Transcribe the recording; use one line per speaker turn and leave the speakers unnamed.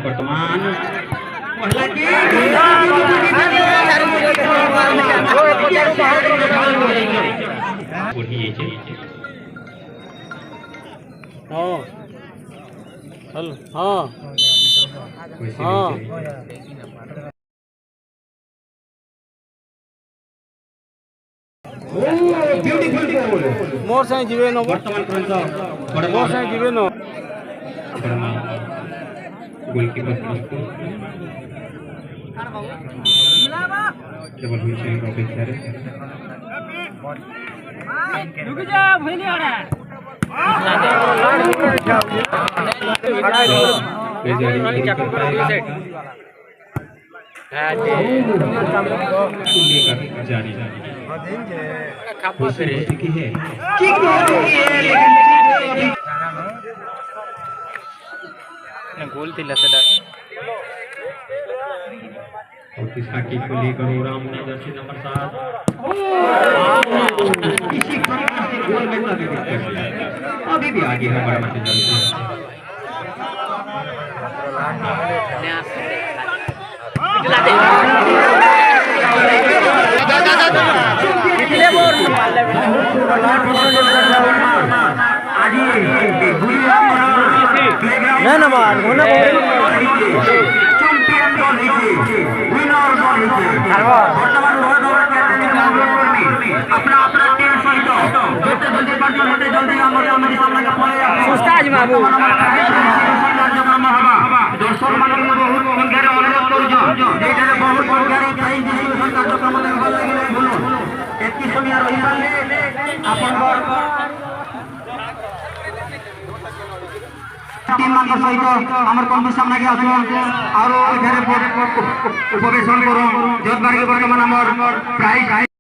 वर्तमान
मोर से जीवे न
वर्तमान
मोर से जीवे न
गोलकीपर केवल हुई अपेक्षा
रुक जा भइली हड़ा
जारी
गोल थी लसड़ा
और किसका की खुली करो राम ने जर्सी नंबर 7 इसी प्रकार से गोल में अभी भी आगे है बड़ा मत जल्दी
ना ना मार होना
दर्शक मान बहुत संख्यार अनुरोध कर बहुत समय सहित आम कमिटी सामने के आसो और उपवेशन करूँ जद्वारा बर्तमान प्राइज